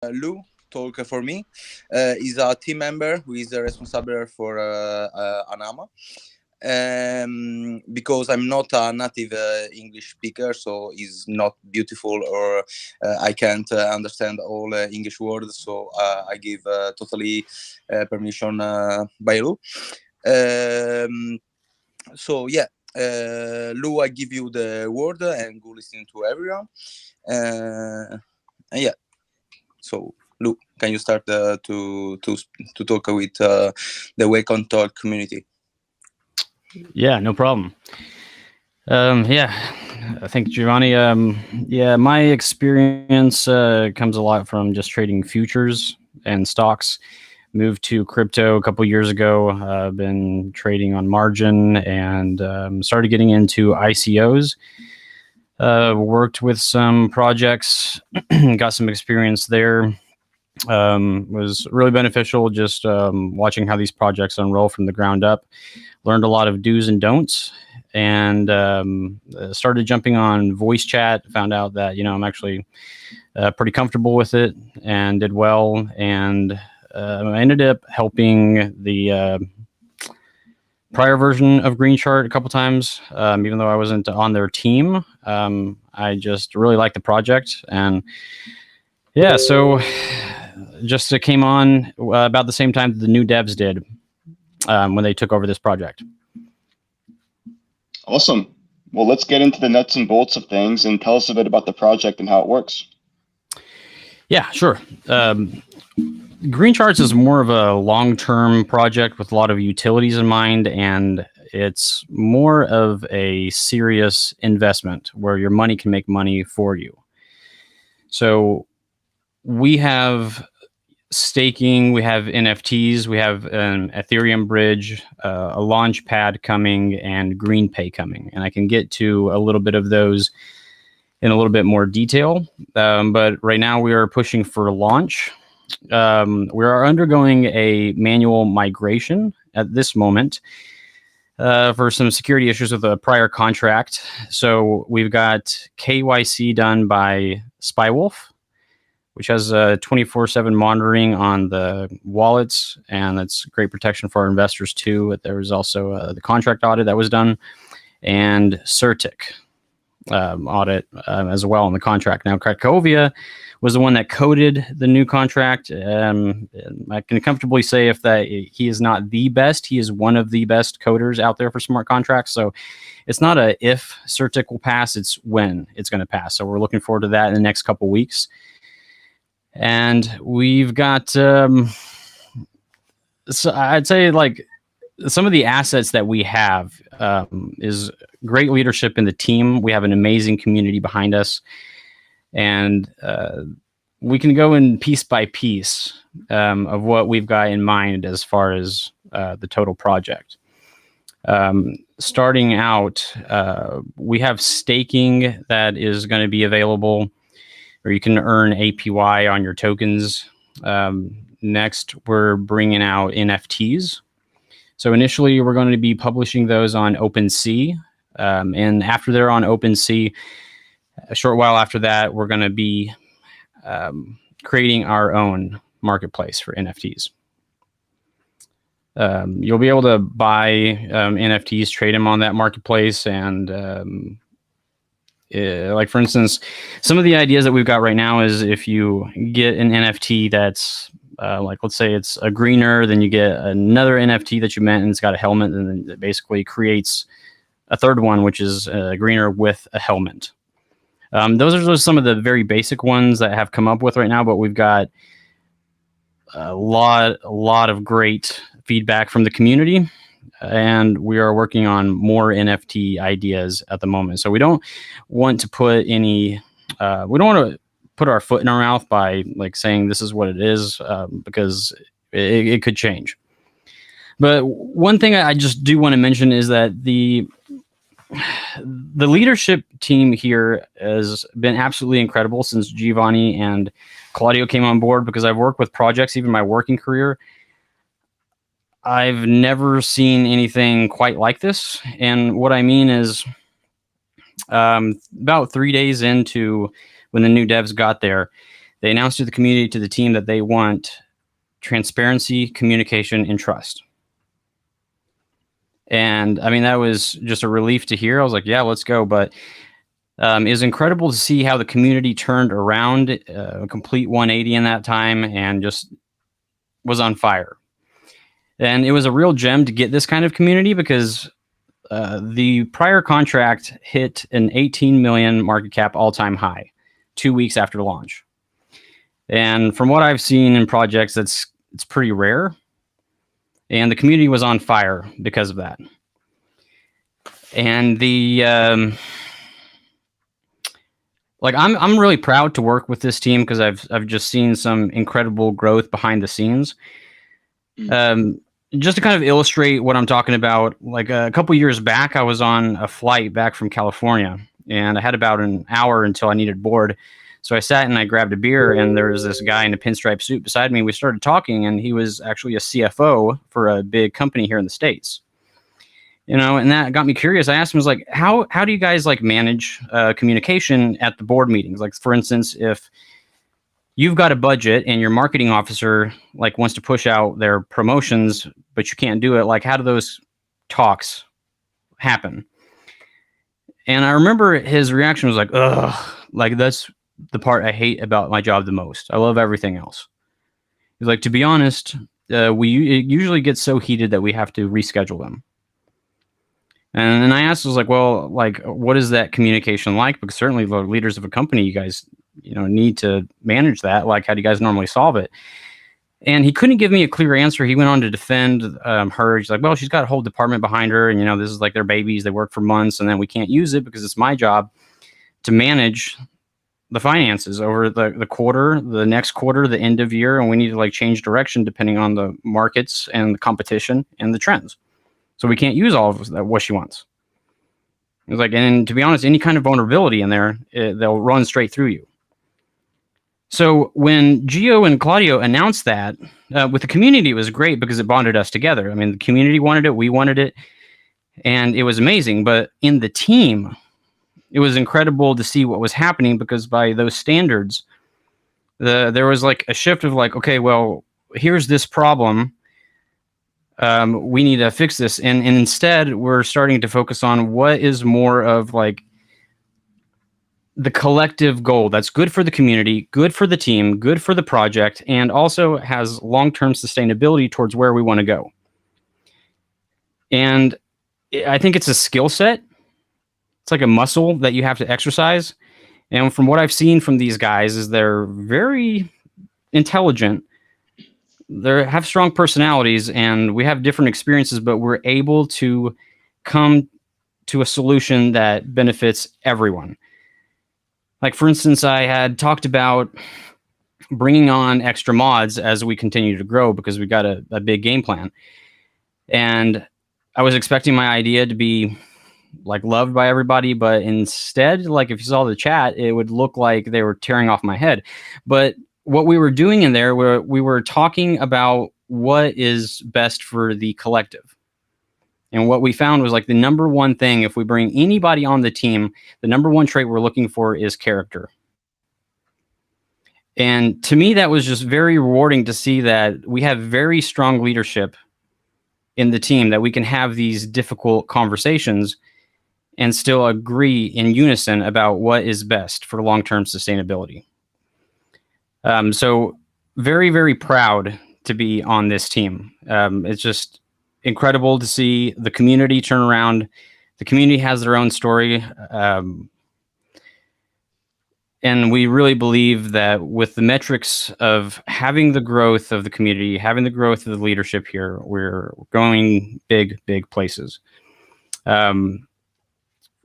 Lou talk for me. He's a team member who is responsible for Anama. Because I'm not a native English speaker, so it's not beautiful, or I can't understand all English words. So I give totally permission by Lou. So yeah, Lou, I give you the word and go listen to everyone. And yeah, so Lou, can you start to talk with the Wake on Talk community? Yeah, no problem. Yeah, I think Giovanni. Yeah, my experience comes a lot from just trading futures and stocks. Moved to crypto a couple years ago. I've been trading on margin and started getting into ICOs. Worked with some projects, got some experience there. Was really beneficial just watching how these projects unroll from the ground up. Learned a lot of do's and don'ts, and started jumping on voice chat. Found out that I'm actually pretty comfortable with it and did well. And I ended up helping the prior version of Greenchart a couple times, even though I wasn't on their team. I just really liked the project, and yeah, so just came on about the same time that the new devs did when they took over this project. Awesome. Well, let's get into the nuts and bolts of things and tell us a bit about the project and how it works. Yeah, sure. Greencharts is more of a long-term project with a lot of utilities in mind, and it's more of a serious investment where your money can make money for you. So we have staking, we have NFTs, we have an Ethereum Bridge, a launch pad coming, and GreenPay coming. And I can get to a little bit of those in a little bit more detail. But right now we are pushing for launch. We are undergoing a manual migration at this moment for some security issues with a prior contract. So we've got KYC done by Spywolf, which has 24/7 monitoring on the wallets, and that's great protection for our investors too. There was also the contract audit that was done, and Certec audit as well on the contract. Now, Krakovia was the one that coded the new contract. I can comfortably say he is not the best, he is one of the best coders out there for smart contracts. So it's not a if Certec will pass, it's when it's going to pass. So we're looking forward to that in the next couple weeks. And we've got, so I'd say like some of the assets that we have is great leadership in the team. We have an amazing community behind us, and we can go in piece by piece of what we've got in mind as far as the total project. Starting out, we have staking that is going to be available, or you can earn APY on your tokens. Next, we're bringing out NFTs. So initially, we're going to be publishing those on OpenSea. And after they're on OpenSea, a short while after that, we're going to be creating our own marketplace for NFTs. You'll be able to buy NFTs, trade them on that marketplace, and like for instance, some of the ideas that we've got right now is if you get an NFT that's like, let's say it's a greener, then you get another NFT that you meant and it's got a helmet, and then it basically creates a third one, which is a greener with a helmet. Those are just some of the very basic ones that have come up with right now, but we've got a lot of great feedback from the community, and we are working on more NFT ideas at the moment. So we don't want to put any, we don't want to put our foot in our mouth by like saying this is what it is, because it could change. But one thing I just do want to mention is that the leadership team here has been absolutely incredible since Giovanni and Claudio came on board, because I've worked with projects, even my working career. I've never seen anything quite like this. And what I mean is about 3 days into when the new devs got there, They announced to the community, to the team, that they want transparency, communication, and trust. And I mean, that was just a relief to hear. I was like, yeah, let's go. But it was incredible to see how the community turned around, a complete 180 in that time, and just was on fire. And it was a real gem to get this kind of community, because the prior contract hit an 18 million market cap all-time high 2 weeks after launch. And from what I've seen in projects, it's pretty rare. And the community was on fire because of that. And the I'm really proud to work with this team, because I've just seen some incredible growth behind the scenes. Just to kind of illustrate what I'm talking about, like a couple years back, I was on a flight back from California, and I had about an hour until I needed board. So I sat and I grabbed a beer, and there was this guy in a pinstripe suit beside me. We started talking, and he was actually a CFO for a big company here in the States. And that got me curious. I asked him, like, how do you guys like manage communication at the board meetings? Like, for instance, if you've got a budget and your marketing officer like wants to push out their promotions, but you can't do it, like, how do those talks happen? And I remember his reaction was like, ugh, like, that's the part I hate about my job the most. I love everything else. He's like, to be honest, it usually gets so heated that we have to reschedule them. And then I asked, I was like, well, like, what is that communication like? Because certainly the leaders of a company, you guys, need to manage that. Like, how do you guys normally solve it? And he couldn't give me a clear answer. He went on to defend her. He's like, well, she's got a whole department behind her, and this is like their babies. They work for months, and then we can't use it because it's my job to manage the finances over the quarter, the next quarter, the end of year, and we need to like change direction depending on the markets and the competition and the trends. So we can't use all of that, what she wants. It was like, and to be honest, any kind of vulnerability in there, they'll run straight through you. So when Gio and Claudio announced that, with the community, it was great because it bonded us together. I mean, the community wanted it, we wanted it, and it was amazing. But in the team, it was incredible to see what was happening, because by those standards, there was like a shift of like, okay, well, here's this problem. We need to fix this. And instead, we're starting to focus on what is more of like the collective goal that's good for the community, good for the team, good for the project, and also has long-term sustainability towards where we want to go. And I think it's a skill set. It's like a muscle that you have to exercise. And from what I've seen from these guys is they're very intelligent. They have strong personalities, and we have different experiences, but we're able to come to a solution that benefits everyone. Like, for instance, I had talked about bringing on extra mods as we continue to grow, because we got a big game plan. And I was expecting my idea to be like loved by everybody, but instead, like, if you saw the chat, it would look like they were tearing off my head. But what we were doing in there, we were talking about what is best for the collective. And what we found was like the number one thing, if we bring anybody on the team, the number one trait we're looking for is character. And to me, that was just very rewarding to see that we have very strong leadership in the team, that we can have these difficult conversations and still agree in unison about what is best for long-term sustainability. So very, very proud to be on this team. It's just incredible to see the community turn around. The community has their own story. And we really believe that with the metrics of having the growth of the community, having the growth of the leadership here, we're going big, big places.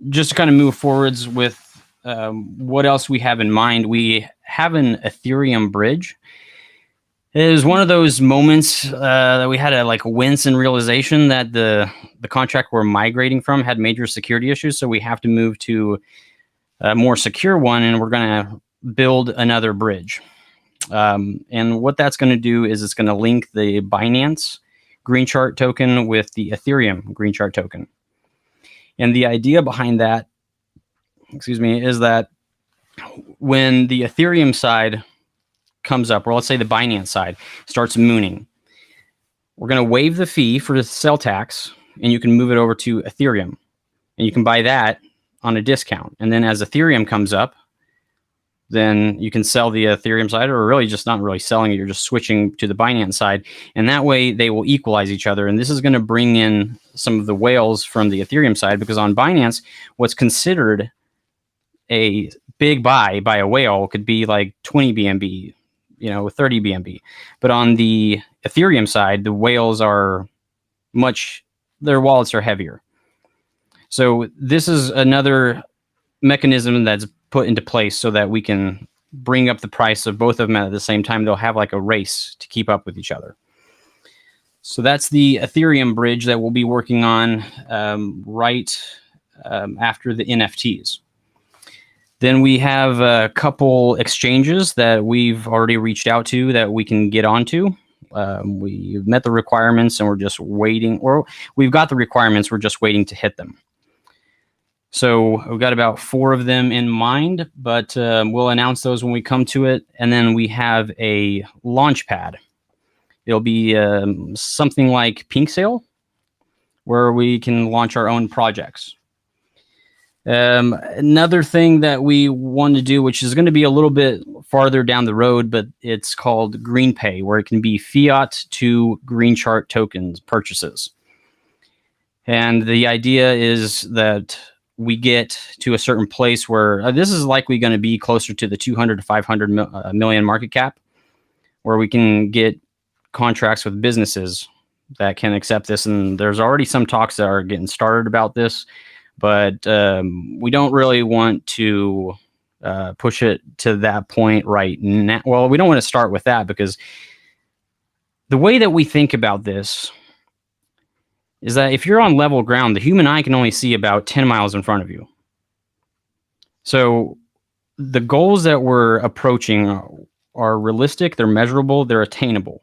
Just to kind of move forwards with what else we have in mind, we have an Ethereum Bridge. It is one of those moments that we had to like wince in realization that the contract we're migrating from had major security issues. So we have to move to a more secure one, and we're going to build another bridge. And what that's going to do is it's going to link the Binance Greenchart token with the Ethereum Greenchart token. And the idea behind that, is that when the Ethereum side comes up, or let's say the Binance side starts mooning, we're going to waive the fee for the sell tax, and you can move it over to Ethereum, and you can buy that on a discount. And then as Ethereum comes up, then you can sell the Ethereum side, or really just not really selling it. You're just switching to the Binance side. And that way they will equalize each other. And this is going to bring in some of the whales from the Ethereum side, because on Binance, what's considered a big buy by a whale could be like 20 BNB, 30 BNB. But on the Ethereum side, the whales are their wallets are heavier. So this is another mechanism that's put into place so that we can bring up the price of both of them at the same time. They'll have like a race to keep up with each other. So that's the Ethereum bridge that we'll be working on after the NFTs. Then we have a couple exchanges that we've already reached out to that we can get onto. We've met the requirements and we're just waiting, or we've got the requirements, we're just waiting to hit them. So we've got about 4 of them in mind, but we'll announce those when we come to it. And then we have a launch pad. It'll be something like Pink Sale, where we can launch our own projects. Another thing that we want to do, which is going to be a little bit farther down the road, but it's called Green Pay, where it can be fiat to Greenchart tokens purchases. And the idea is that we get to a certain place where this is likely going to be closer to the 200 to 500 million market cap, where we can get contracts with businesses that can accept this. And there's already some talks that are getting started about this, but we don't really want to push it to that point right now. Well, we don't want to start with that, because the way that we think about this is that if you're on level ground, the human eye can only see about 10 miles in front of you. So the goals that we're approaching are realistic, they're measurable, they're attainable.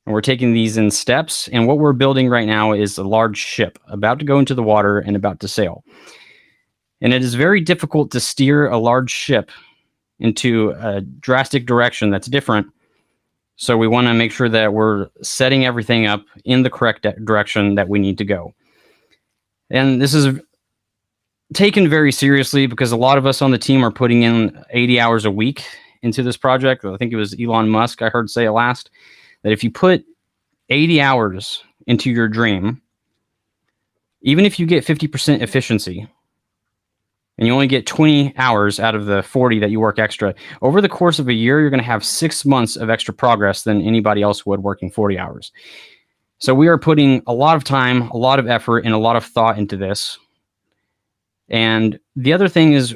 And we're taking these in steps. And what we're building right now is a large ship about to go into the water and about to sail. And it is very difficult to steer a large ship into a drastic direction that's different. So we want to make sure that we're setting everything up in the correct direction that we need to go. And this is taken very seriously, because a lot of us on the team are putting in 80 hours a week into this project. I think it was Elon Musk I heard say it last, that if you put 80 hours into your dream, even if you get 50% efficiency, and you only get 20 hours out of the 40 that you work extra, over the course of a year, you're going to have 6 months of extra progress than anybody else would working 40 hours. So we are putting a lot of time, a lot of effort, and a lot of thought into this. And the other thing is,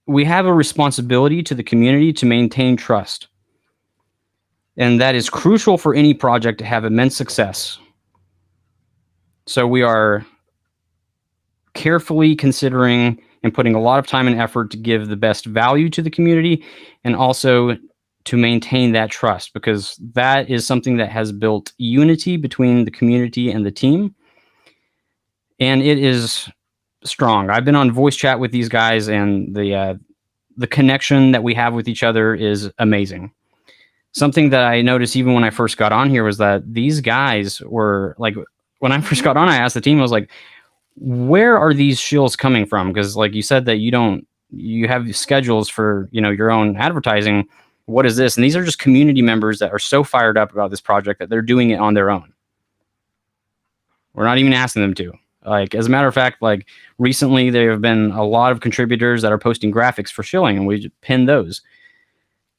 we have a responsibility to the community to maintain trust. And that is crucial for any project to have immense success. So we are carefully considering and putting a lot of time and effort to give the best value to the community, and also to maintain that trust, because that is something that has built unity between the community and the team. And it is strong. I've been on voice chat with these guys, and the connection that we have with each other is amazing. Something that I noticed even when I first got on here was that these guys were like, when I first got on, I asked the team, I was like, where are these shills coming from? Because like you said that you have schedules for, your own advertising. What is this? And these are just community members that are so fired up about this project that they're doing it on their own. We're not even asking them to. Like, as a matter of fact, like recently there have been a lot of contributors that are posting graphics for shilling, and we just pin those.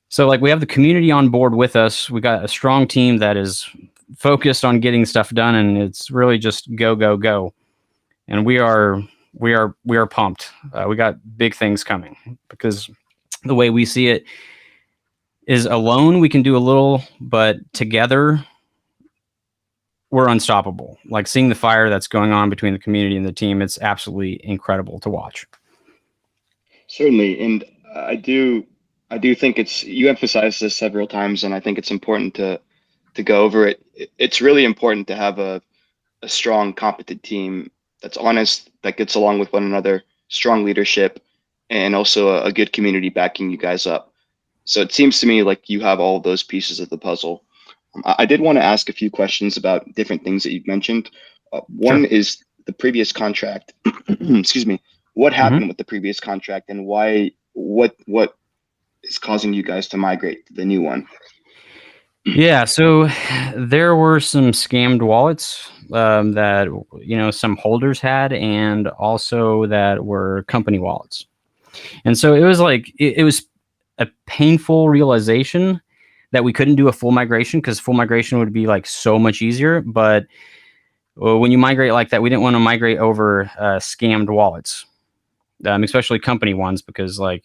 So like, we have the community on board with us. We got a strong team that is focused on getting stuff done, and it's really just go, go, go. And we are pumped. We got big things coming, because the way we see it is, alone we can do a little, but together we're unstoppable. Like, seeing the fire that's going on between the community and the team, it's absolutely incredible to watch. Certainly. And I do think you emphasized this several times, and I think it's important to go over it. It's really important to have a strong, competent team that's honest, that gets along with one another, strong leadership, and also a good community backing you guys up. So it seems to me like you have all of those pieces of the puzzle. I did want to ask a few questions about different things that you've mentioned. One Sure. is the previous contract. Excuse me. What happened with the previous contract, and why? What is causing you guys to migrate to the new one? Yeah, so there were some scammed wallets that some holders had, and also that were company wallets. And so it was like it was a painful realization that we couldn't do a full migration, because full migration would be like so much easier. But when you migrate like that, we didn't want to migrate over scammed wallets. Especially company ones, because this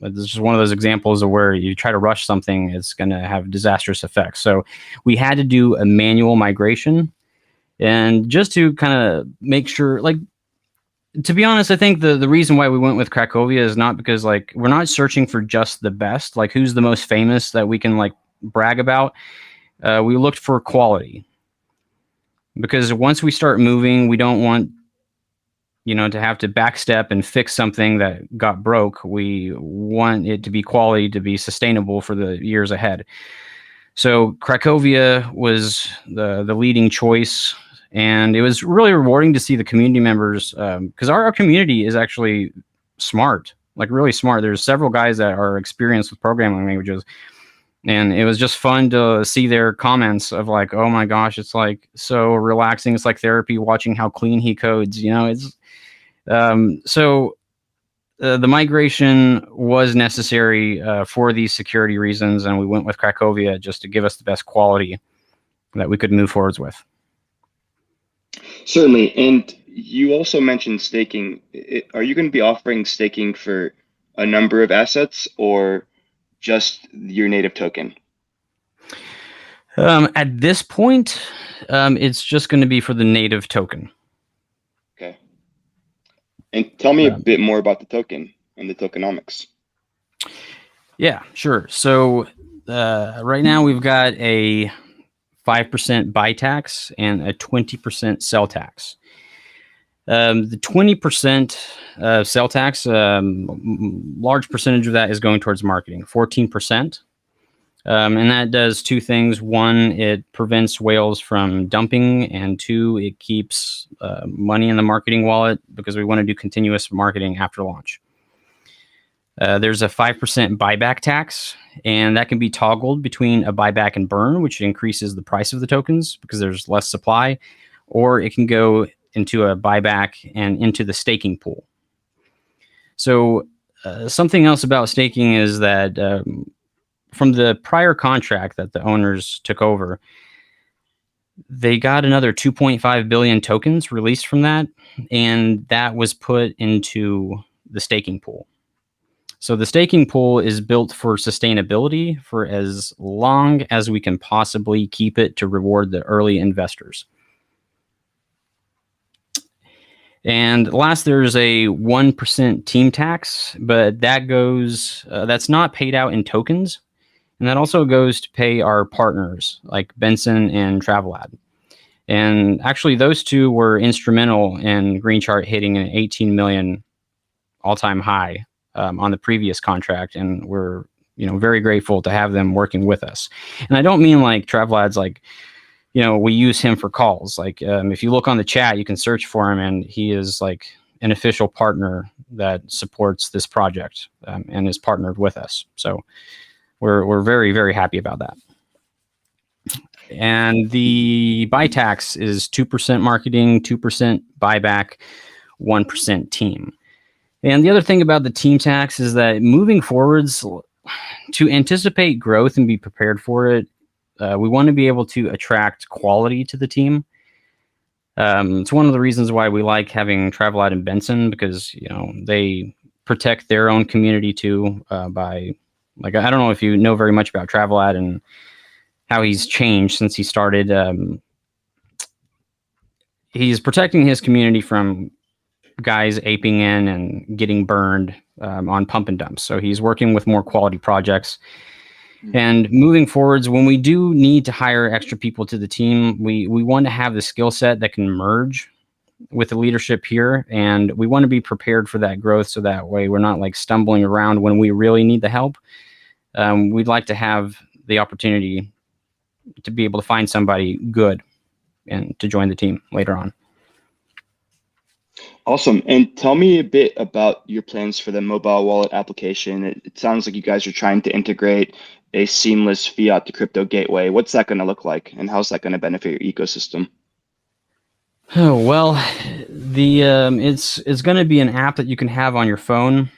is one of those examples of where you try to rush something, it's going to have disastrous effects. So we had to do a manual migration, and just to kind of make sure, to be honest, I think the reason why we went with Cracovia is not because we're not searching for just the best, who's the most famous that we can brag about. We looked for quality, because once we start moving, we don't want to have to backstep and fix something that got broke. We want it to be quality, to be sustainable for the years ahead. So Cracovia was the leading choice, and it was really rewarding to see the community members, because our community is actually smart, really smart. There's several guys that are experienced with programming languages, and it was just fun to see their comments of oh my gosh, it's so relaxing. It's like therapy watching how clean he codes. It's so the migration was necessary for these security reasons, and we went with Cracovia just to give us the best quality that we could move forwards with. Certainly. And you also mentioned staking. Are you going to be offering staking for a number of assets, or just your native token? At this point, it's just going to be for the native token. Okay. And tell me a bit more about the token and the tokenomics. Yeah, sure. So right now we've got a 5% buy tax and a 20% sell tax. The 20% sell tax, large percentage of that is going towards marketing, 14%. And that does two things. One, it prevents whales from dumping, and two, it keeps money in the marketing wallet, because we want to do continuous marketing after launch. There's a 5% buyback tax, and that can be toggled between a buyback and burn, which increases the price of the tokens because there's less supply, or it can go into a buyback and into the staking pool. So something else about staking is that from the prior contract that the owners took over, they got another 2.5 billion tokens released from that, and that was put into the staking pool. So the staking pool is built for sustainability for as long as we can possibly keep it, to reward the early investors. And last, there's a 1% team tax, but that goes, that's not paid out in tokens. And that also goes to pay our partners like Benson and Travelad. And actually, those two were instrumental in Greenchart hitting an 18 million all-time high on the previous contract. And we're very grateful to have them working with us. And I don't mean Travelad's we use him for calls. If you look on the chat, you can search for him, and he is an official partner that supports this project and is partnered with us. So we're very, very happy about that. And the buy tax is 2% marketing, 2% buyback, 1% team. And the other thing about the team tax is that moving forwards, to anticipate growth and be prepared for it, we want to be able to attract quality to the team. It's one of the reasons why we like having Travelad and Benson, because they protect their own community too. By I don't know if you know very much about Travelad and how he's changed since he started. He's protecting his community from guys aping in and getting burned on pump and dumps. So he's working with more quality projects. And moving forwards, when we do need to hire extra people to the team, we want to have the skill set that can merge with the leadership here. And we want to be prepared for that growth, so that way we're not stumbling around when we really need the help. we'd like to have the opportunity to be able to find somebody good and to join the team later on. Awesome. And tell me a bit about your plans for the mobile wallet application. It sounds like you guys are trying to integrate a seamless fiat to crypto gateway. What's that going to look like, and how's that going to benefit your ecosystem? Oh, well, the it's going to be an app that you can have on your phone.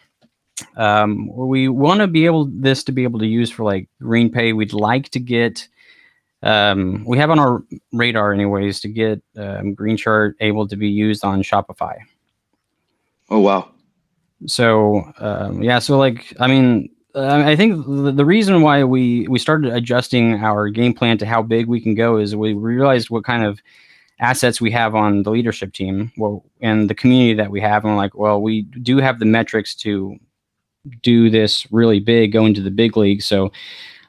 We want to be able to use for like GreenPay. We'd like to get we have on our radar anyways to get Greenchart able to be used on Shopify. Oh wow. So yeah, so like I think the reason why we started adjusting our game plan to how big we can go is we realized what kind of assets we have on the leadership team, and the community that we have, and we're like, well, we do have the metrics to do this really big, go into the big league. So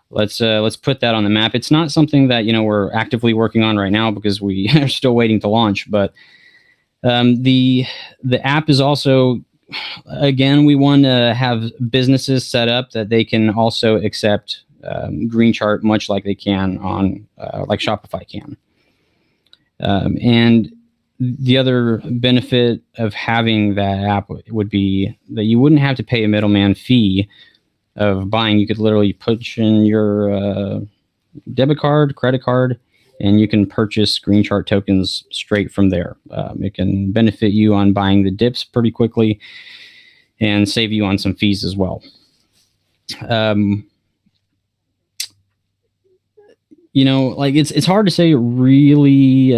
let's put that on the map. It's not something that we're actively working on right now because we are still waiting to launch. But the app is also, again, we want to have businesses set up that they can also accept Greenchart, much like they can on like Shopify can. And the other benefit of having that app would be that you wouldn't have to pay a middleman fee of buying. You could literally put in your debit card, credit card, and you can purchase Greenchart tokens straight from there. It can benefit you on buying the dips pretty quickly and save you on some fees as well. Like it's hard to say really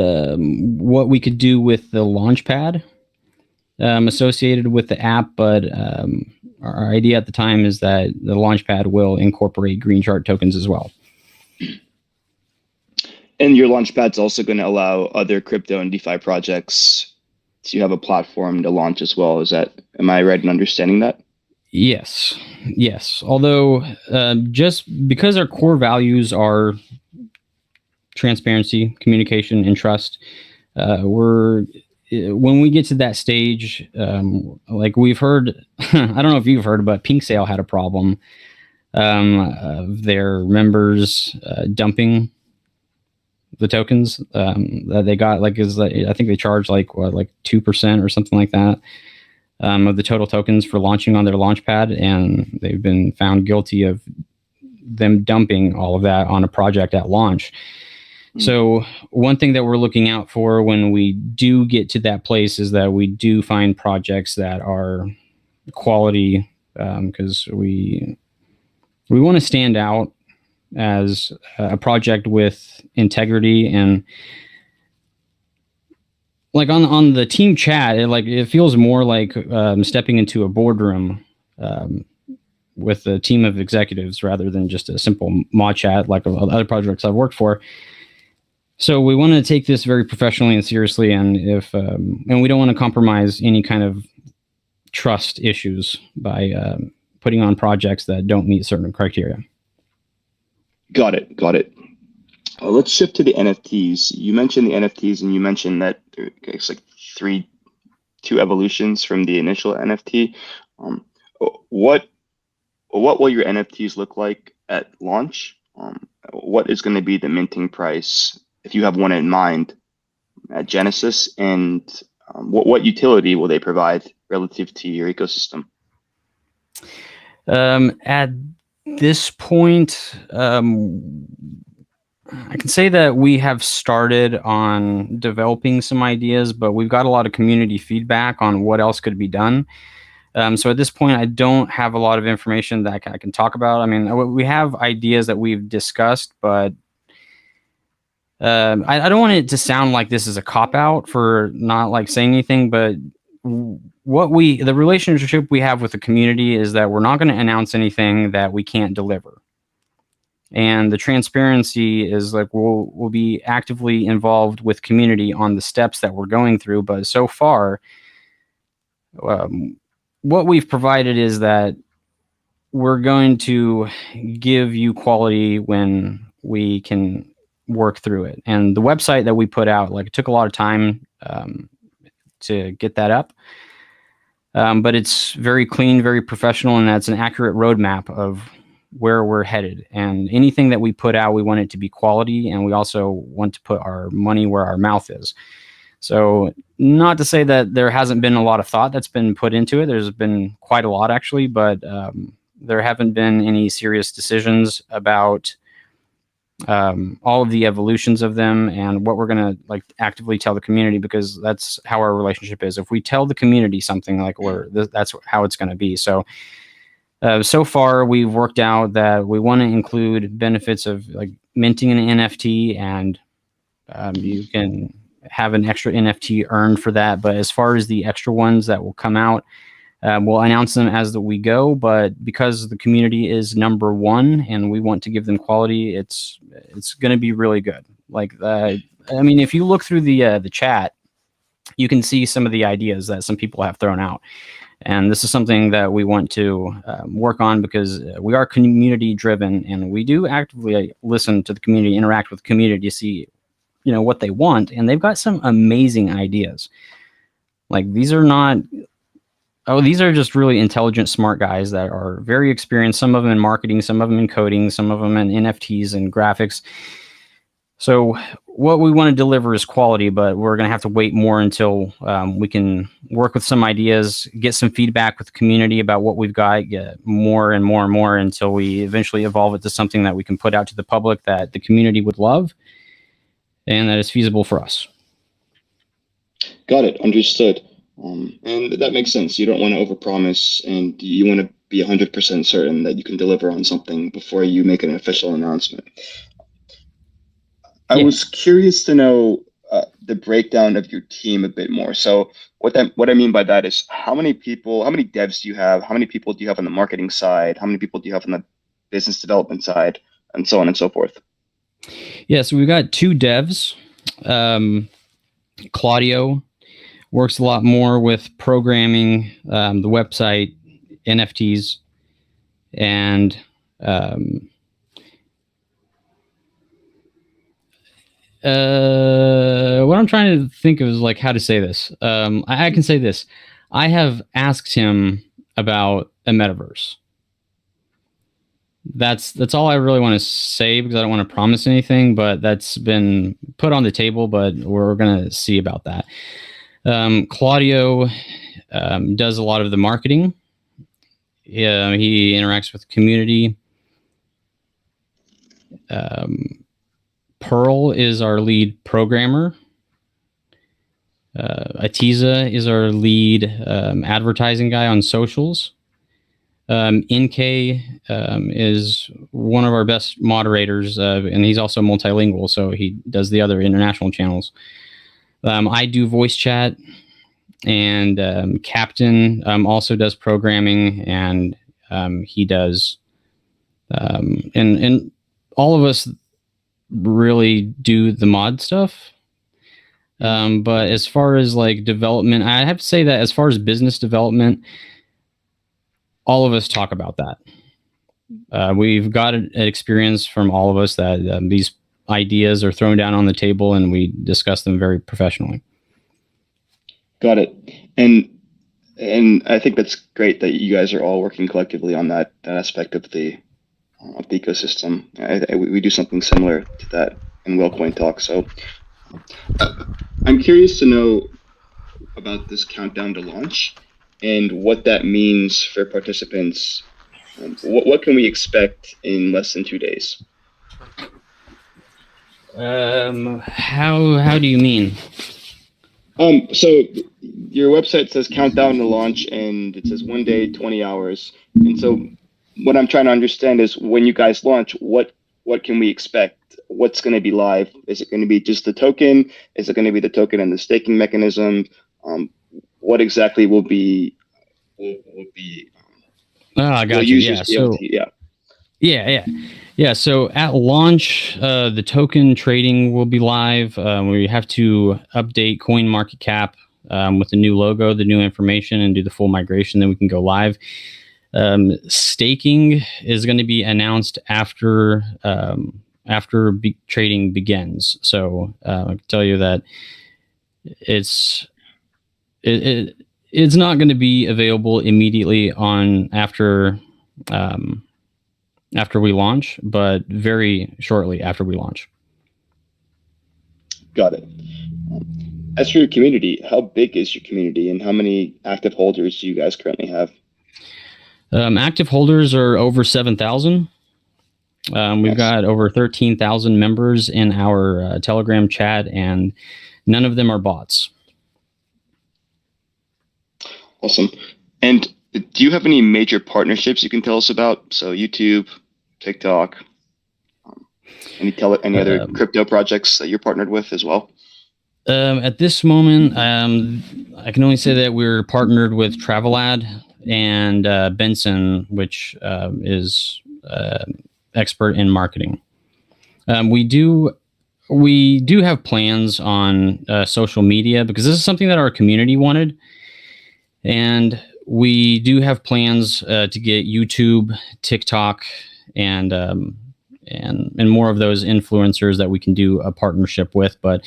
what we could do with the launchpad associated with the app, but our idea at the time is that the launchpad will incorporate Greenchart tokens as well. And your launchpad's also going to allow other crypto and DeFi projects to have a platform to launch as well. Am I right in understanding that? Yes. Although just because our core values are transparency, communication, and trust, when we get to that stage, like we've heard, I don't know if you've heard, but Pink Sale had a problem of their members dumping the tokens that they got. I think they charge like 2% or something like that of the total tokens for launching on their launchpad, and they've been found guilty of them dumping all of that on a project at launch. So one thing that we're looking out for when we do get to that place is that we do find projects that are quality, because we want to stand out as a project with integrity. And like on the team chat, it feels more like stepping into a boardroom with a team of executives rather than just a simple mod chat like other projects I've worked for. So we want to take this very professionally and seriously, and and we don't want to compromise any kind of trust issues by putting on projects that don't meet certain criteria. Got it. Let's shift to the NFTs. You mentioned the NFTs, and you mentioned that it's like two evolutions from the initial NFT. What will your NFTs look like at launch? What is going to be the minting price, if you have one in mind, at Genesis, and what utility will they provide relative to your ecosystem? At this point, I can say that we have started on developing some ideas, but we've got a lot of community feedback on what else could be done. So at this point, I don't have a lot of information that I can talk about. I mean, we have ideas that we've discussed, but I don't want it to sound like this is a cop-out for not like saying anything, but the relationship we have with the community is that we're not going to announce anything that we can't deliver. And the transparency is like we'll be actively involved with community on the steps that we're going through. But so far, what we've provided is that we're going to give you quality when we can work through it. And the website that we put out, it took a lot of time to get that up. But it's very clean, very professional, and that's an accurate roadmap of where we're headed. And anything that we put out, we want it to be quality, and we also want to put our money where our mouth is. So not to say that there hasn't been a lot of thought that's been put into it. There's been quite a lot, actually, but there haven't been any serious decisions about all of the evolutions of them and what we're going to like actively tell the community, because that's how our relationship is. If we tell the community something, like that's how it's going to be. So so far we've worked out that we want to include benefits of like minting an NFT, and you can have an extra NFT earned for that. But as far as the extra ones that will come out, we'll announce them as we go, but because the community is number one and we want to give them quality, it's going to be really good. Like, I mean, if you look through the chat, you can see some of the ideas that some people have thrown out. And this is something that we want to work on, because we are community driven, and we do actively listen to the community, interact with the community to see, what they want. And they've got some amazing ideas. Like, these are just really intelligent, smart guys that are very experienced, some of them in marketing, some of them in coding, some of them in NFTs and graphics. So what we want to deliver is quality, but we're going to have to wait more until we can work with some ideas, get some feedback with the community about what we've got, get more and more and more until we eventually evolve it to something that we can put out to the public that the community would love and that is feasible for us. Got it. Understood. And that makes sense. You don't want to overpromise, and you want to be 100% certain that you can deliver on something before you make an official announcement. I was curious to know the breakdown of your team a bit more. So what I mean by that is, how many devs do you have? How many people do you have on the marketing side? How many people do you have on the business development side, and so on and so forth? Yeah, so we've got 2 devs. Claudio works a lot more with programming, the website, NFTs, and what I'm trying to think of is like how to say this. I can say this. I have asked him about a metaverse. That's all I really want to say, because I don't want to promise anything, but that's been put on the table, but we're going to see about that. Claudio does a lot of the marketing. He interacts with the community. Pearl is our lead programmer. Atiza is our lead advertising guy on socials. NK is one of our best moderators, and he's also multilingual, so he does the other international channels. I do voice chat, and Captain also does programming, and he does, and all of us really do the mod stuff. But as far as like development, I have to say that as far as business development, all of us talk about that. We've got an experience from all of us that these ideas are thrown down on the table and we discuss them very professionally. Got it. And I think that's great that you guys are all working collectively on that aspect of the ecosystem. We do something similar to that in WellCoin Talk. So I'm curious to know about this countdown to launch and what that means for participants. What can we expect in less than 2 days? How do you mean? So your website says countdown to launch, and it says 1 day, 20 hours. And so what I'm trying to understand is, when you guys launch, what can we expect? What's going to be live? Is it going to be just the token? Is it going to be the token and the staking mechanism? What exactly will be? I got you. Yeah. So at launch, the token trading will be live. We have to update CoinMarketCap with the new logo, the new information, and do the full migration. Then we can go live. Staking is going to be announced after trading begins. So I can tell you that it's not going to be available immediately on after after we launch, but very shortly after we launch. Got it. As for your community, how big is your community and how many active holders do you guys currently have? Active holders are over 7,000. We've got over 13,000 members in our Telegram chat, and none of them are bots. Awesome. And do you have any major partnerships you can tell us about? So YouTube, TikTok, any other crypto projects that you're partnered with as well? At this moment, I can only say that we're partnered with Travelad and Benson, which is expert in marketing. We do have plans on social media because this is something that our community wanted, and we do have plans to get YouTube, TikTok, and more of those influencers that we can do a partnership with. But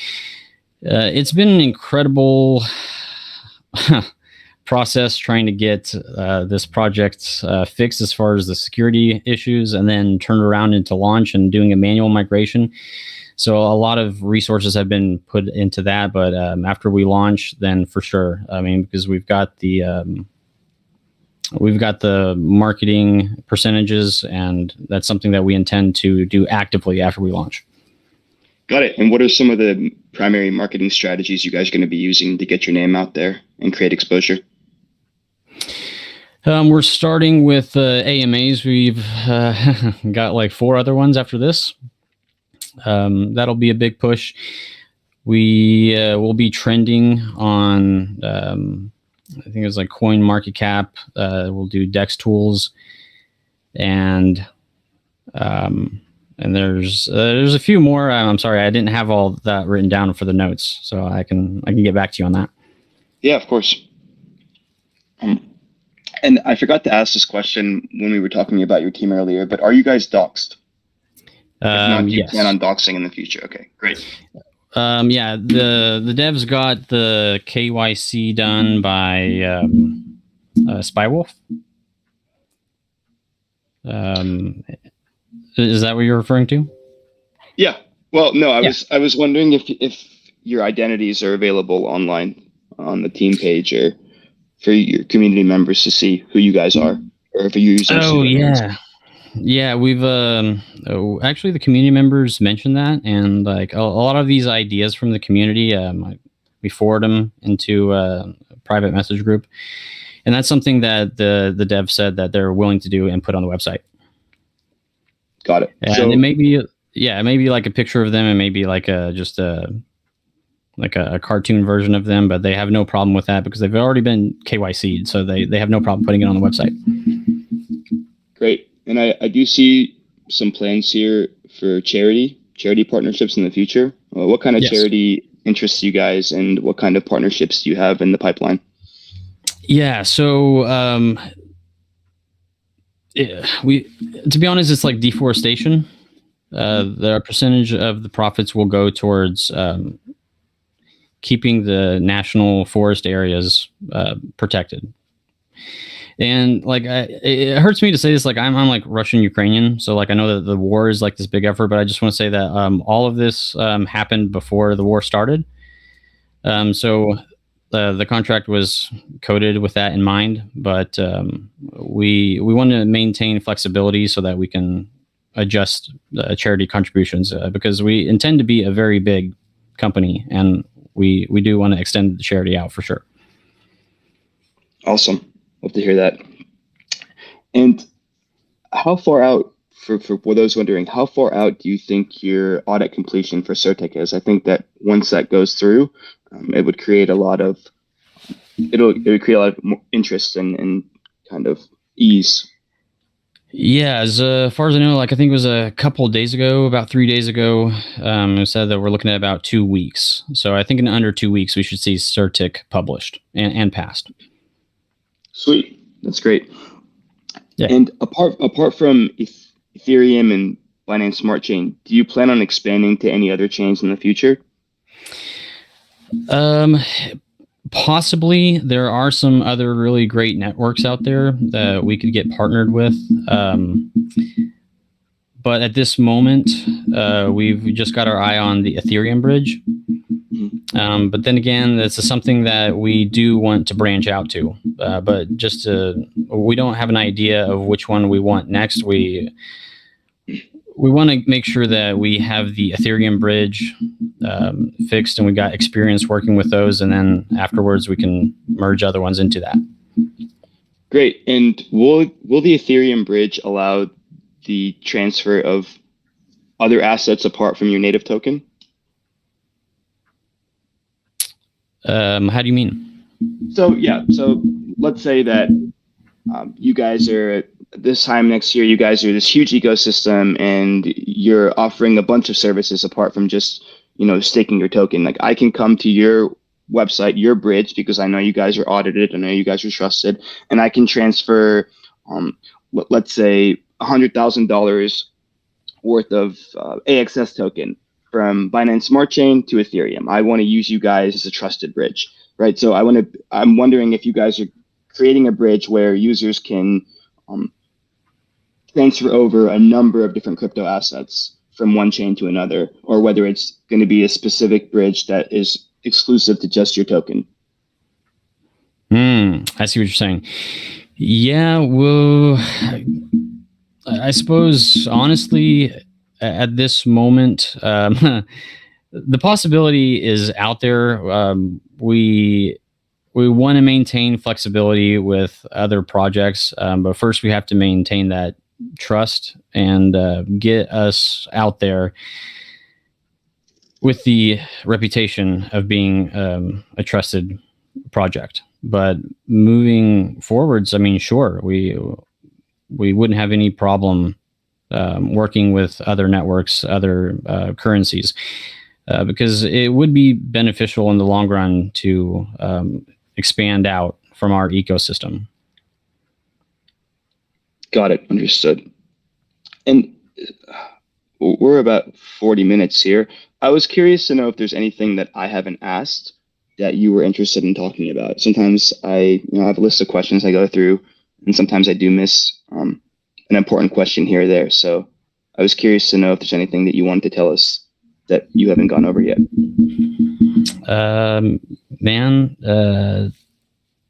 it's been an incredible process trying to get this project fixed as far as the security issues, and then turn around into launch and doing a manual migration. So a lot of resources have been put into that, but after we launch, then for sure, I mean, because we've got the marketing percentages, and that's something that we intend to do actively after we launch. Got it. And what are some of the primary marketing strategies you guys are going to be using to get your name out there and create exposure? We're starting with AMAs. We've got like 4 other ones after this. That'll be a big push. We will be trending on, I think it's like Coin Market Cap. We'll do Dex Tools, and there's a few more. I'm sorry, I didn't have all that written down for the notes, so I can get back to you on that. Yeah, of course. And I forgot to ask this question when we were talking about your team earlier, but are you guys doxed? If not, do you plan on doxing in the future? Okay, great. Yeah, the devs got the KYC done by Spywolf. Is that what you're referring to? Yeah. Well, no, I was wondering if your identities are available online on the team page, or for your community members to see who you guys are, or if you're using. Oh yeah. Yeah, we've actually the community members mentioned that, and like a lot of these ideas from the community, we forward them into a private message group, and that's something that the dev said that they're willing to do and put on the website. Got it. And it may be like a picture of them, and maybe like just a cartoon version of them, but they have no problem with that because they've already been KYC'd, so they have no problem putting it on the website. Great. And I do see some plans here for charity partnerships in the future. What kind of charity interests you guys, and what kind of partnerships do you have in the pipeline? Yeah, so to be honest, it's like deforestation. The percentage of the profits will go towards keeping the national forest areas protected. And like, it hurts me to say this, like I'm like Russian Ukrainian. So like, I know that the war is like this big effort, but I just want to say that all of this happened before the war started. So the contract was coded with that in mind, but we want to maintain flexibility so that we can adjust charity contributions because we intend to be a very big company, and we do want to extend the charity out for sure. Awesome. Love to hear that. And how far out, for those wondering, how far out do you think your audit completion for Certec is? I think that once that goes through, it would create a lot of more interest and kind of ease. Yeah, as far as I know, like I think it was a couple of days ago, about 3 days ago, it said that we're looking at about 2 weeks. So I think in under 2 weeks, we should see Certec published and passed. Sweet. That's great. Yeah. And apart from Ethereum and Binance Smart Chain, do you plan on expanding to any other chains in the future? Possibly. There are some other really great networks out there that we could get partnered with. but at this moment, we've just got our eye on the Ethereum Bridge. But then again, this is something that we do want to branch out to. But we don't have an idea of which one we want next. We want to make sure that we have the Ethereum Bridge fixed, and we got experience working with those, and then afterwards we can merge other ones into that. Great. And will the Ethereum Bridge allow the transfer of other assets apart from your native token? How do you mean? So let's say that you guys are this time next year, you guys are this huge ecosystem and you're offering a bunch of services apart from just, staking your token. Like I can come to your website, your bridge, because I know you guys are audited, I know you guys are trusted, and I can transfer, let's say $100,000 worth of AXS token from Binance Smart Chain to Ethereum. I want to use you guys as a trusted bridge, right? So I'm wondering if you guys are creating a bridge where users can transfer over a number of different crypto assets from one chain to another, or whether it's going to be a specific bridge that is exclusive to just your token. I see what you're saying. Yeah, well, I suppose honestly, at this moment, the possibility is out there. We want to maintain flexibility with other projects, but first we have to maintain that trust and get us out there with the reputation of being a trusted project. But moving forwards, I mean, sure, we wouldn't have any problem working with other networks, other currencies, because it would be beneficial in the long run to expand out from our ecosystem. Got it. Understood. And we're about 40 minutes here. I was curious to know if there's anything that I haven't asked that you were interested in talking about. Sometimes I have a list of questions I go through, and sometimes I do miss an important question here or there. So I was curious to know if there's anything that you wanted to tell us that you haven't gone over yet.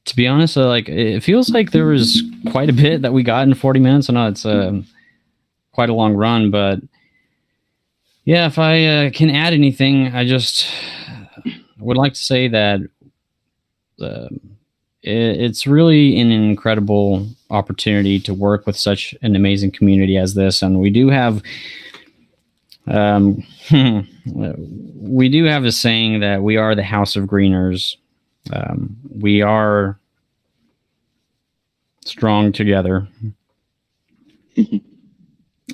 To be honest, it feels like there was quite a bit that we got in 40 minutes. I know it's quite a long run, but yeah, if I can add anything, I just would like to say that it's really an incredible opportunity to work with such an amazing community as this, and we do have a saying that we are the House of Greeners. We are strong together.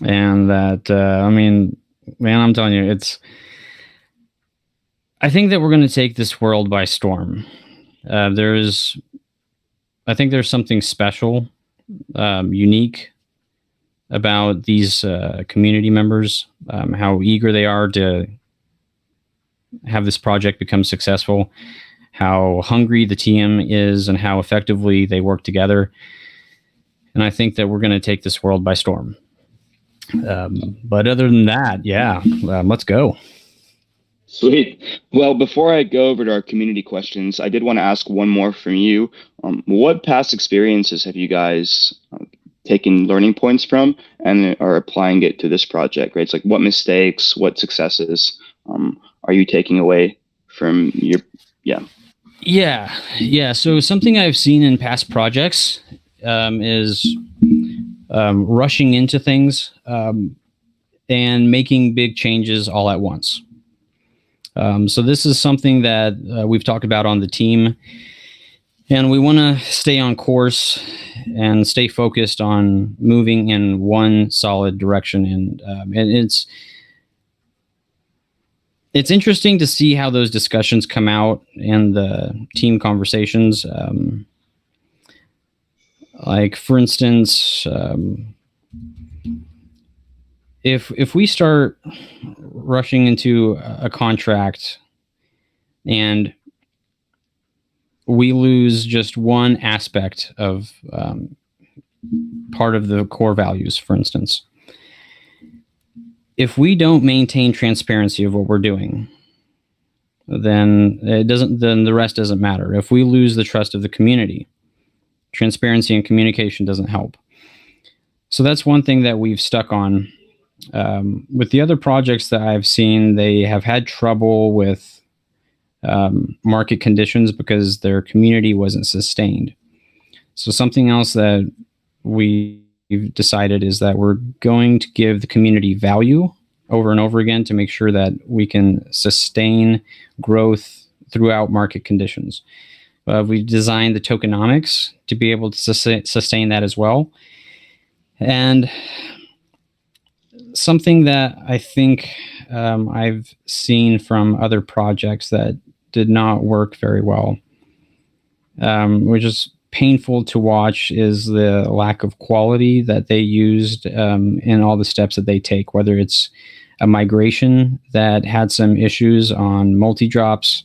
And that, I'm telling you, I think that we're going to take this world by storm. I think there's something special, unique about these community members, how eager they are to have this project become successful, how hungry the team is, and how effectively they work together. And I think that we're going to take this world by storm. But other than that, let's go. Sweet. Well, before I go over to our community questions, I did want to ask one more from you. What past experiences have you guys taken learning points from and are applying it to this project, right? It's like what mistakes, what successes are you taking away from your, Yeah. So something I've seen in past projects is rushing into things and making big changes all at once. So this is something that we've talked about on the team, and we want to stay on course and stay focused on moving in one solid direction. And it's interesting to see how those discussions come out in the team conversations. Like, for instance, if we start rushing into a contract and we lose just one aspect of part of the core values, for instance, if we don't maintain transparency of what we're doing, then then the rest doesn't matter. If we lose the trust of the community, transparency and communication doesn't help. So that's one thing that we've stuck on. With the other projects that I've seen, they have had trouble with market conditions because their community wasn't sustained. So something else that we've decided is that we're going to give the community value over and over again to make sure that we can sustain growth throughout market conditions. We designed the tokenomics to be able to sustain that as well. And something that I think I've seen from other projects that did not work very well, which is painful to watch, is the lack of quality that they used in all the steps that they take, whether it's a migration that had some issues on multi-drops,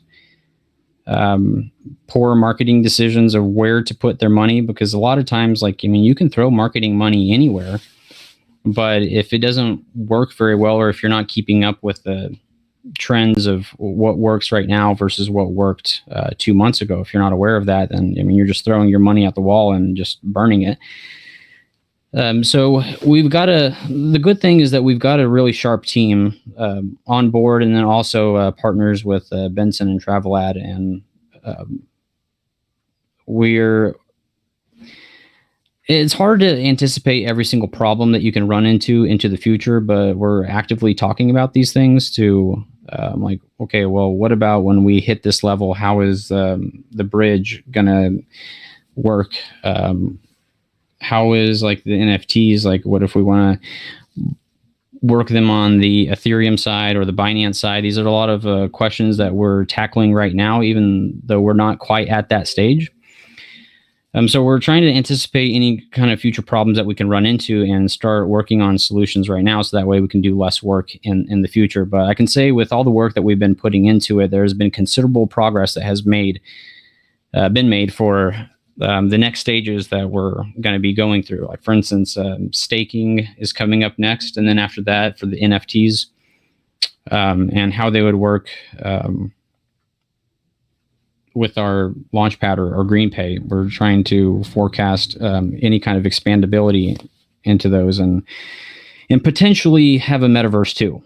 poor marketing decisions of where to put their money, because a lot of times, you can throw marketing money anywhere, but if it doesn't work very well, or if you're not keeping up with the trends of what works right now versus what worked 2 months ago, if you're not aware of that, then you're just throwing your money out the wall and just burning it. So the good thing is that we've got a really sharp team on board, and then also partners with Benson and Travelad, and it's hard to anticipate every single problem that you can run into the future, but we're actively talking about these things to okay, well, what about when we hit this level? How is the bridge gonna work? How is the NFTs, what if we want to work them on the Ethereum side or the Binance side? These are a lot of questions that we're tackling right now, even though we're not quite at that stage. So we're trying to anticipate any kind of future problems that we can run into and start working on solutions right now, so that way we can do less work in the future. But I can say, with all the work that we've been putting into it, there's been considerable progress that has been made for the next stages that we're going to be going through. For instance, staking is coming up next, and then after that, for the NFTs and how they would work with our Launchpad or GreenPay. We're trying to forecast any kind of expandability into those, and potentially have a metaverse too.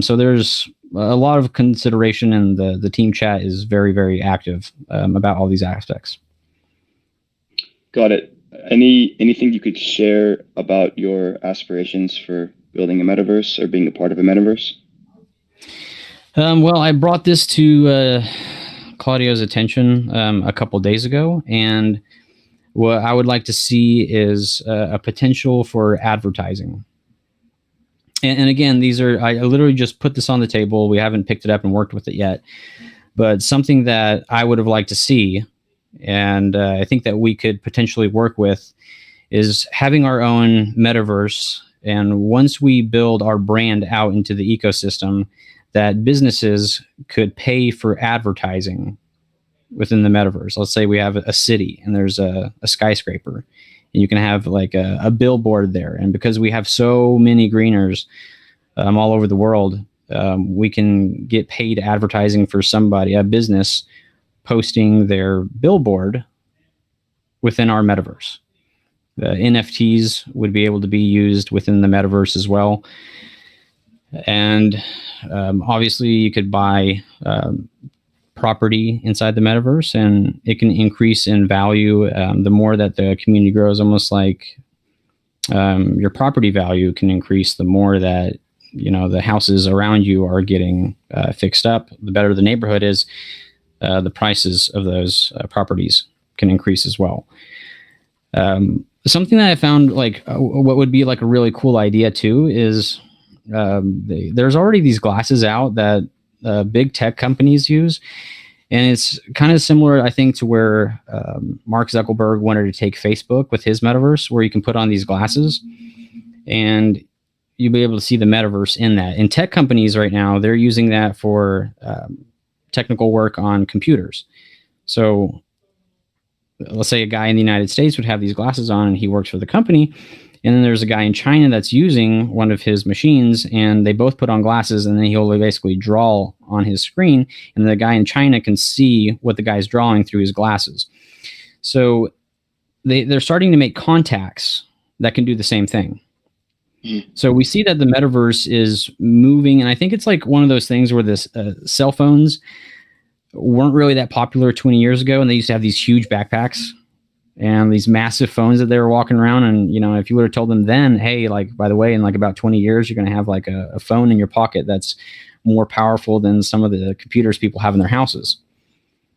So there's a lot of consideration, and the team chat is very, very active about all these aspects. Got it. Anything you could share about your aspirations for building a metaverse or being a part of a metaverse? Well, I brought this to Claudio's attention a couple days ago, and what I would like to see is a potential for advertising. And again, I literally just put this on the table. We haven't picked it up and worked with it yet, but something that I would have liked to see, and I think that we could potentially work with, is having our own metaverse. And once we build our brand out into the ecosystem, that businesses could pay for advertising within the metaverse. Let's say we have a city and there's a skyscraper, and you can have a billboard there. And because we have so many greeners all over the world, we can get paid advertising for somebody, a business, posting their billboard within our metaverse. The NFTs would be able to be used within the metaverse as well. And obviously you could buy property inside the metaverse, and it can increase in value the more that the community grows. Almost like your property value can increase the more that the houses around you are getting fixed up. The better the neighborhood is, the prices of those properties can increase as well. Something that I found what would be a really cool idea too is there's already these glasses out that big tech companies use, and it's kind of similar, I think, to where Mark Zuckerberg wanted to take Facebook with his metaverse, where you can put on these glasses and you'll be able to see the metaverse in that. And tech companies right now, they're using that for technical work on computers. So let's say a guy in the United States would have these glasses on and he works for the company, And then there's a guy in China that's using one of his machines, and they both put on glasses, and then he'll basically draw on his screen, and the guy in China can see what the guy's drawing through his glasses. So they're starting to make contacts that can do the same thing. So we see that the metaverse is moving, and I think it's like one of those things where this cell phones weren't really that popular 20 years ago, and they used to have these huge backpacks and these massive phones that they were walking around. And, you know, if you would have told them then, hey, like, by the way, in like about 20 years, you're going to have like a phone in your pocket that's more powerful than some of the computers people have in their houses.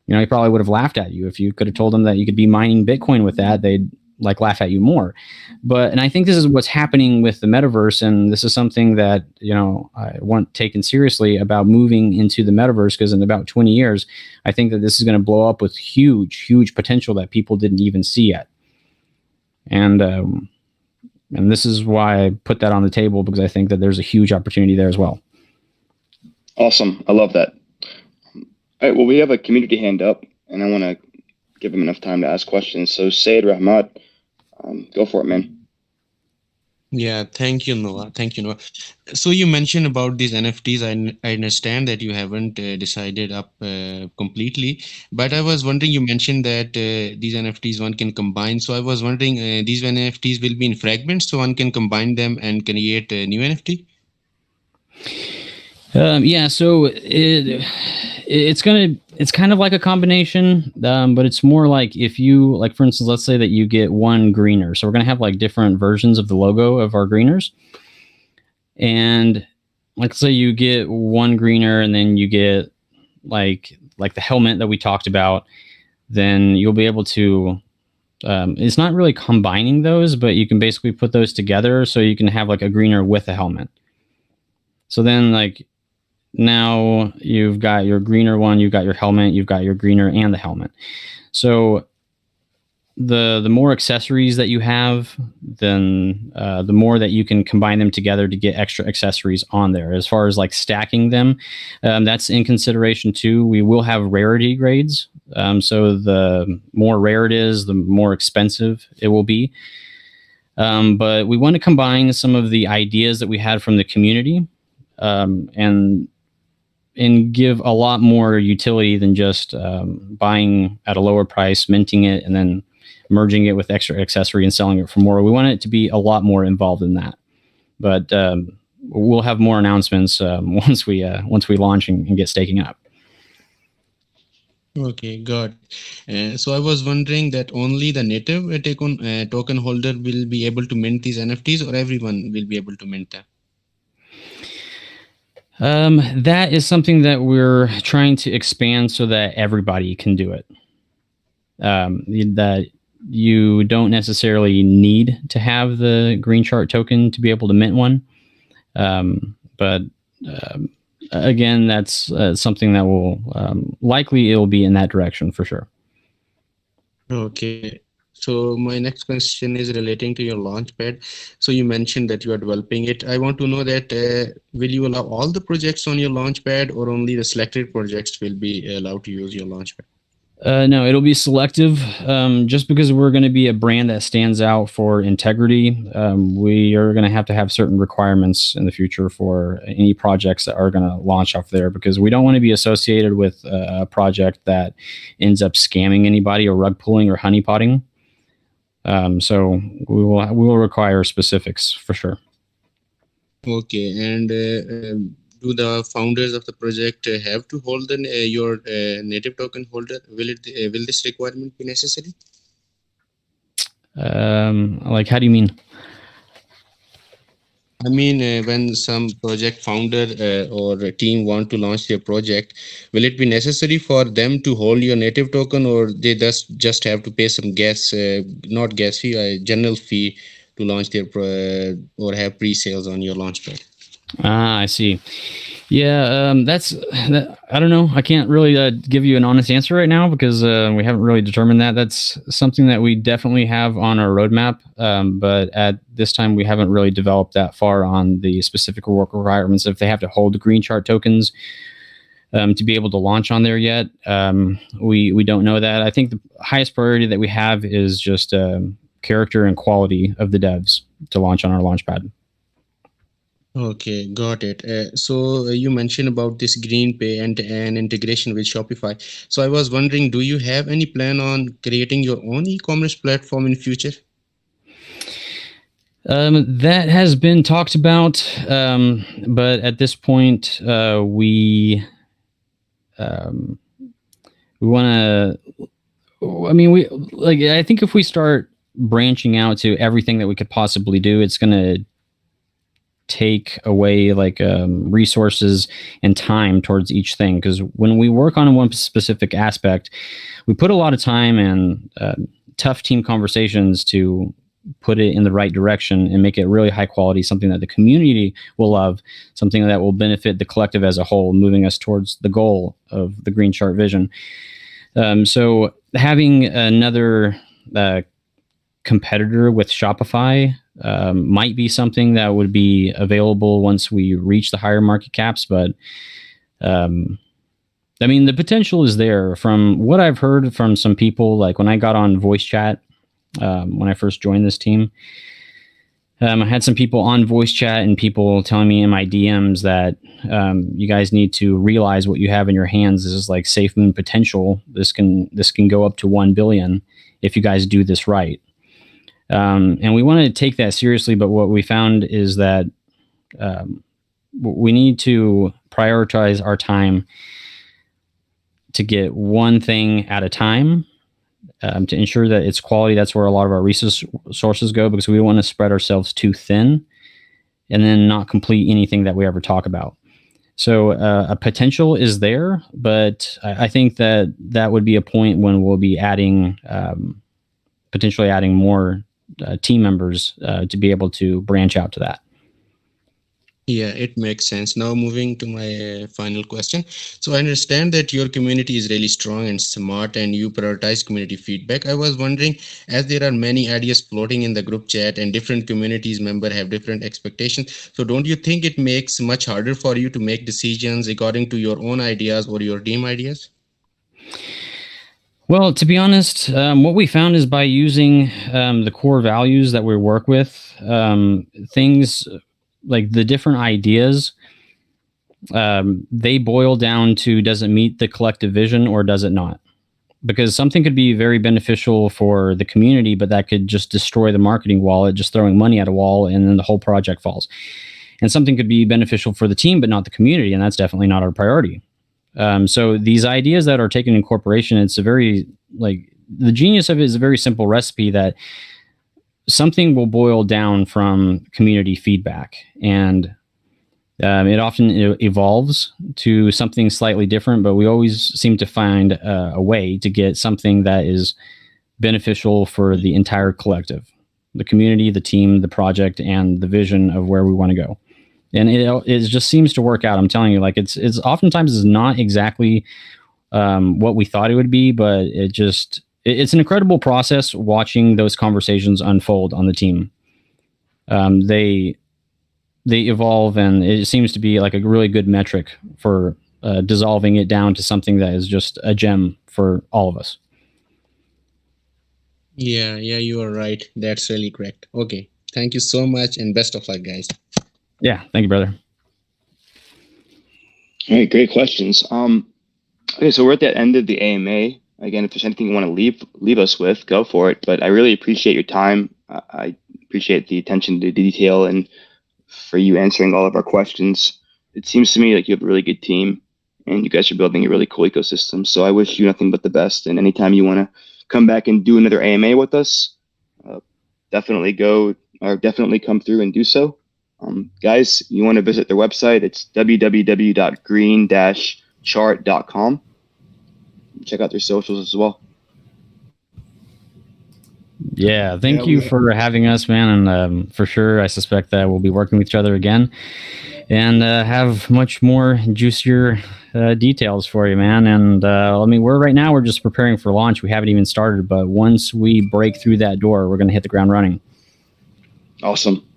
You know, he probably would have laughed at you. If you could have told them that you could be mining Bitcoin with that, they'd like laugh at you more. And I think this is what's happening with the metaverse. And this is something that, you know, I want taken seriously about moving into the metaverse, because in about 20 years, I think that this is going to blow up with huge potential that people didn't even see yet. And this is why I put that on the table, because I think that there's a huge opportunity there as well. Awesome. I love that. All right. Well, we have a community hand up, and I want to give him enough time to ask questions. So Sayed Rahmat, go for it, man. Yeah, thank you, Noah. Thank you, Noah. So you mentioned about these NFTs. I understand that you haven't decided up completely, but I was wondering, you mentioned that these NFTs one can combine. So I was wondering, these NFTs will be in fragments, so one can combine them and create a new NFT? Yeah, so it's kind of like a combination, but it's more like if you, like, for instance, let's say that you get one greener. So we're going to have like different versions of the logo of our greeners. And let's say you get one greener, and then you get like the helmet that we talked about, then you'll be able to, it's not really combining those, but you can basically put those together so you can have like a greener with a helmet. So then, like, now you've got your greener one, you've got your helmet, you've got your greener and the helmet. So the more accessories that you have, then the more that you can combine them together to get extra accessories on there. As far as like stacking them, that's in consideration too. We will have rarity grades. So the more rare it is, the more expensive it will be. But we want to combine some of the ideas that we had from the community, and give a lot more utility than just buying at a lower price, minting it, and then merging it with extra accessory and selling it for more. We want it to be a lot more involved in that. But we'll have more announcements once we launch and get staking up. Okay, got it. So I was wondering that only the native token holder will be able to mint these NFTs, or everyone will be able to mint them? That is something that we're trying to expand so that everybody can do it. That you don't necessarily need to have the Greenchart token to be able to mint one. But again, that's something that will likely it'll be in that direction for sure. Okay. So my next question is relating to your launchpad. So you mentioned that you are developing it. I want to know that will you allow all the projects on your launchpad, or only the selected projects will be allowed to use your launchpad? No, it'll be selective. Just because we're going to be a brand that stands out for integrity, we are going to have certain requirements in the future for any projects that are going to launch off there, because we don't want to be associated with a project that ends up scamming anybody or rug pulling or honeypotting. So we will require specifics for sure. Okay, and do the founders of the project have to hold your native token holder? Will this requirement be necessary? Like, how do you mean? I mean, when some project founder or a team want to launch their project, will it be necessary for them to hold your native token, or they just have to pay some not gas fee, a general fee to launch their or have pre-sales on your launchpad? Ah, I see. Yeah, I don't know. I can't really give you an honest answer right now, because we haven't really determined that. That's something that we definitely have on our roadmap. But at this time, we haven't really developed that far on the specific work requirements. If they have to hold the Greenchart tokens to be able to launch on there yet, we don't know that. I think the highest priority that we have is just character and quality of the devs. launch on our launchpad. Okay, got it. So you mentioned about this Green Pay and an integration with Shopify. So I was wondering, do you have any plan on creating your own e-commerce platform in future? That has been talked about, but at this point, we want to. I mean, I think if we start branching out to everything that we could possibly do, it's going to take away resources and time towards each thing. Because when we work on one specific aspect, we put a lot of time and tough team conversations to put it in the right direction and make it really high quality, something that the community will love, something that will benefit the collective as a whole, moving us towards the goal of the Greenchart vision. So having another competitor with Shopify might be something that would be available once we reach the higher market caps. But I mean, the potential is there. From what I've heard from some people, like when I got on voice chat, when I first joined this team, I had some people on voice chat and people telling me in my DMs that you guys need to realize what you have in your hands is like safe moon potential. This can go up to 1 billion if you guys do this right. And we want to take that seriously, but what we found is that we need to prioritize our time to get one thing at a time, to ensure that it's quality. That's where a lot of our resources go, because we don't want to spread ourselves too thin and then not complete anything that we ever talk about. So a potential is there, but I think that would be a point when we'll be adding, potentially adding more team members to be able to branch out to that. Yeah, it makes sense. Now moving to my final question. So I understand that your community is really strong and smart and you prioritize community feedback. I was wondering, as there are many ideas floating in the group chat and different communities members have different expectations, so don't you think it makes much harder for you to make decisions according to your own ideas or your team ideas? Well, to be honest, what we found is by using the core values that we work with, things like the different ideas, they boil down to, does it meet the collective vision or does it not? Because something could be very beneficial for the community, but that could just destroy the marketing wallet, just throwing money at a wall, and then the whole project falls. And something could be beneficial for the team, but not the community, and that's definitely not our priority. So these ideas that are taken in corporation, it's a very, the genius of it is a very simple recipe that something will boil down from community feedback, and it often evolves to something slightly different, but we always seem to find a way to get something that is beneficial for the entire collective, the community, the team, the project, and the vision of where we want to go. And it just seems to work out. I'm telling you, it's oftentimes is not exactly what we thought it would be, but it's an incredible process watching those conversations unfold on the team. They evolve, and it seems to be like a really good metric for dissolving it down to something that is just a gem for all of us. Yeah, you are right. That's really correct. Okay. Thank you so much and best of luck, guys. Yeah. Thank you, brother. All right. Great questions. Okay. So we're at the end of the AMA. Again, if there's anything you want to leave us with, go for it. But I really appreciate your time. I appreciate the attention to detail and for you answering all of our questions. It seems to me like you have a really good team and you guys are building a really cool ecosystem. So I wish you nothing but the best. And anytime you want to come back and do another AMA with us, definitely come through and do so. Guys, you want to visit their website, it's www.green-chart.com. Check out their socials as well. Yeah, thank you for having us, man. And for sure, I suspect that we'll be working with each other again and have much more juicier details for you, man. And we're just preparing for launch. We haven't even started, but once we break through that door, we're going to hit the ground running. Awesome.